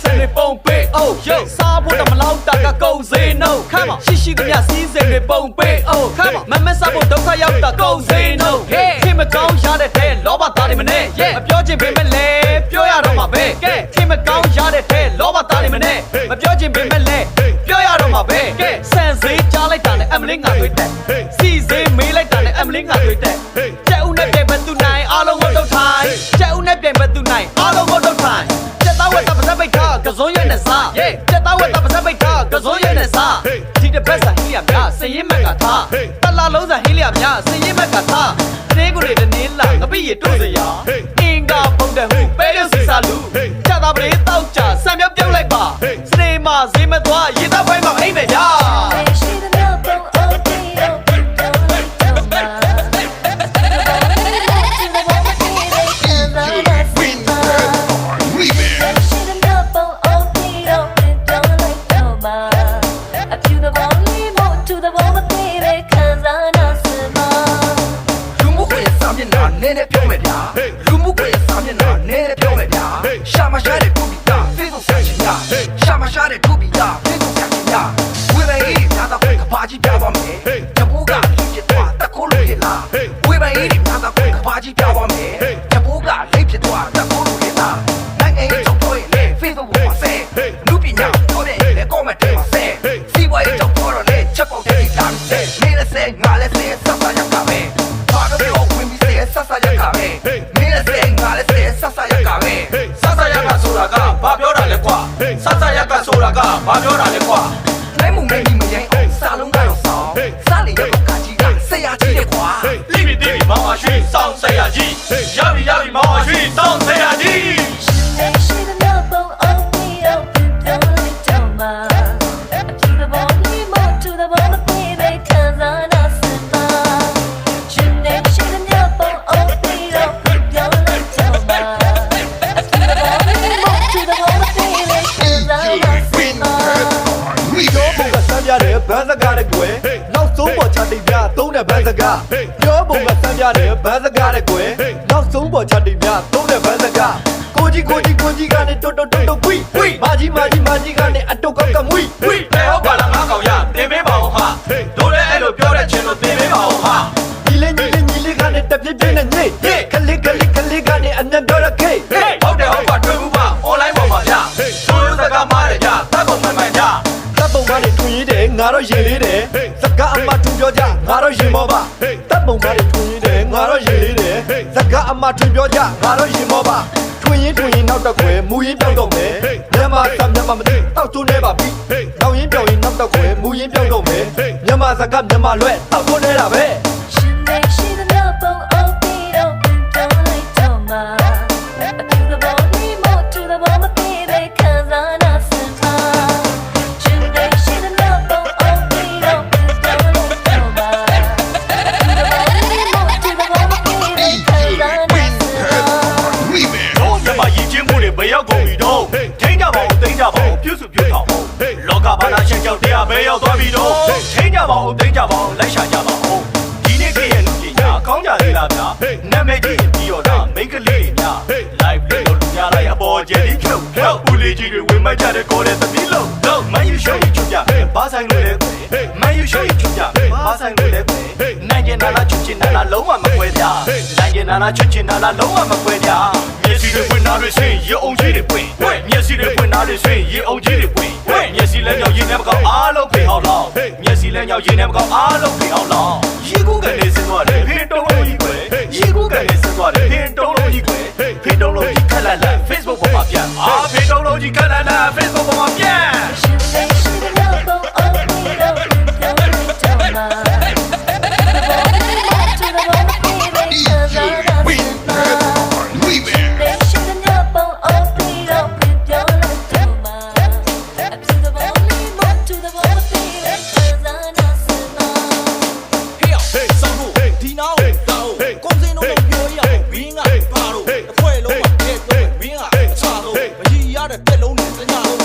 send it bone pay oh yo sa put the malao ta ka kou say no come on shi shi the season it bone pay oh come on mama sa put dokha yauk ta kou say no hey kim ma kaung ya de the loba ta ni mane yeah မပြောချင်ပေမဲ့လဲပြောရတော့မှာပဲကဲခင်မကောင်းရတဲ့ထဲလောဘသားနေမနဲ့မပြောချင်ပေမဲ့လဲပြောရတော့မှာပဲကဲဆန်စေးကြားလိုက်တာနဲ့အမလေးငါတွေ့တဲ့စီစေးမေးလိုက်တာနဲ့အမလေးငါတွေ့တဲ့ကြက်ဦးနဲ့ပြိုင်ဘက်သူနိုင်အားလုံးကိုတော့ထိုင်ကြက်ဦးနဲ့ပြိုင်ဘက်သူနိုင်အားလုံးကိုတော့ထိုင်ကြက်သားဝက်တာပါစပ်ပိတ်ထားကစုံရဲ့နဲ့စားကြက်သားဝက်တာပါစပ်ပိတ်ထားကစုံရဲ့နဲ့စားဒီတစ်ပတ်စာဟင်းရများစရင်မက်ကထားတလာလုံးစာဟင်းလျများစရင်မက်ကထားနေကိုလေတနေလာငပိရတို့စရာအင်္ဂါဖုန်တဲ့ဟူပဲရစီစာလူကြတာပလေးတောက်ကြဆံမြောက်ပြုတ်လိုက်ပါစနေမှာဈေးမသွားရေသားပိုင်းမှာအိမ်မယ်ဗျာနေနဲ့ပြောမယ်ဗျာလူမှုကွယ်စာမျက်နှာနေနဲ့ပြောမယ်ဗျာရှာမရှာတဲ့ဒုပိတာဖေးဆုံးဆက်ရှင်ညာရှာမရှာတဲ့ဒုပိတာဖေးဆုံးဆက်ရှင်ညာဝေးမယ်အေးများသာခွင့်ကဘာကြီးပြပါမယ်တပူးကလိဖြစ်သွားတခိုးလို့ရလားဝေးမယ်အေးများသာခွင့်ကဘာကြီးပြပါမယ်တပူးကလိဖြစ်သွားတခိုးလို့ရလားနိုင်ငံရေးကြောင့်တော့လေဖေးဆုံးပေါ်မှာဆဲလူပညာတော့တဲ့လေကောမတဲ့မှာဆဲစီဝါရေးကြောင့်တော့လေချက်ပေါက်တဲ့လာဆဲနေနဲ့ဆဲငါလည်းဆဲစပ်ပါရကပဲဘာတော့ပြောဝင်ပြီးဆဲဆဆရကပဲမင်းလည်းဆဲငါလည်းဆဲဆဆရကပဲဆဆရကဆိုတာကဘာပြောတာလဲကွာဆဆရကဆိုတာကဘာပြောတာလဲကွာနိုင်မှုမင်းဒီမရင်အောင်စာလုံးကတော့ဆောင်းစားလေရောက်ကကြီးကဆရာကြီးတဲ့ကွာလိပြီတိပြီမောင်အရွှေစောင်းဆရာကြီးရပြီမောင်အရွှေစောင်းဆရာကြီးရတယ်ဘန်းစကားတဲ့ကွယ်နောက်ဆုံးပေါ်ချတိတ်ပြသုံးတဲ့ဘန်းစကားပြောပုံကစမ်းပြတယ်ဘန်းစကားတဲ့ကွယ်နောက်ဆုံးပေါ်ချတိတ်ပြသုံးတဲ့ဘန်းစကားကိုကြီးကနေတွတ်ကွီမာကြီးကနေအတုတ်ကမွီဘယ်ဟုတ်ပါလားငါကောင်ရတင်ပေးပါအောင်ဟာတို့လည်းအဲ့လိုပြောတဲ့ချင်းလို့တင်ပေးပါအောင်ဟာညီလေးကနေတပြည့်နဲ့ညိခလေးကနေအနက်ပြောရခေဟုတ်တယ်ဟုတ်ပါတွေ့ဘူးပါ online ပေါ်မှာဗျတို့စကားမားတယ်ဗျတပ်ပုံမှန်ဗျတပ်ပုံကနေထွင်ရည်တယ်ငါတော့ရင်လေးတယ်စကားအမထွင်ပြောကြငါတော့ရင်မောပါတပ်ပုံကနေထွင်ရည်တယ်ငါတော့ရင်လေးတယ်စကားအမထွင်ပြောကြငါတော့ရင်မောပါထွင်ရင်နောက်တော့ခွဲမူရင်ပြောင်းတော့မယ်မြန်မာမသိတောက်ချိုးနေပါပြီနောက်ရင်ပြောင်းရင်နောက်တော့ခွဲမူရင်ပြောင်းတော့မယ်မြန်မာစကားမြန်မာလွဲတောက်ချိုးနေတာပဲရှင်နေရှိတဲ့မြောက်ပုံအုပ်ပြီးတော့ပြောင်းလိုက်တော့မှာ A beautiful remote to the ball baby cause I know someရှင်နေရှိတဲ့မြောက်ပုံအုပ်ပြီးတော့ပြောင်းလိုက်တော့မှာ A beautiful remote to the ball baby cause I know some တို့မြမရည်ချင်းမှုတွေဘယ်ရောက်ကုန်ပြီတော့ထိန်းကြပါဦးသိမ်းကြပါဦးပြုစုပြုထောင်အောင်လောကဘာသာရှင်းကြောက်တရားပဲရောက်သွားပြီတော့ထိန်းကြပါဦးသိမ်းကြပါဦးလိုက်ရှာကြပါဦးဒီနေ့ခေတ်ရဲ့လူကြီးညာကောင်းကြသေးလားဗျာနာမည်ကြီးပြီးတော့ဒါမိန်းကလေးညာ live လေးလို့လူများလိုက်အပေါ်ကျယ်ဒီချုပ်ဦးလေးကြီးတွေဝင်မကြတဲ့ကိုယ်တဲ့သမီးလုံးမယူရှုံးချွတ်ကြဘာဆိုင်လို့လဲမယူရှုံးချွတ်ကြဘာဆိုင်လို့လဲနိုင်ကျင်နာလားချွတ်ချင်နာလားလုံးဝမကွဲပြနိုင်ကျင်နာလားချွတ်ချင်နာလားလုံးဝမကွဲပြမျက်စိတွေပွင့်နာတွေဆွေးရေအောင်ကြီးတွေပွင့်မျက်စိတွေပွင့်နာတွေဆွေးရေအောင်ကြီးတွေပွင့်မျက်စိလဲညောင်ရင်နဲ့မကောင်းအားလုံးဖေးအောင်လောင်းမျက်စိလဲညောင်ရင်နဲ့မကောင်းအားလုံးဖေးအောင်လောင်းရေကူးကနေစသွားတယ်ဖေးတုံးလုံးကြီးကွယ်ရေကူးကနေစသွားတယ်ဖေးတုံးလုံးကြီးကွယ်ဖေးတုံးလုံးကြီးခက်လာ Facebook ပေါ်မှာပြန်ဖေးတုံးလုံးကြီးခက်လာ Facebook ပေါ်မှာပြန်ရှင်နေရှိတဲ့မြောက်ပုံအုပ်ပြီးတော့ပြောင်းလိုက်တော့မှာ To the ball baby cause I know some Hey,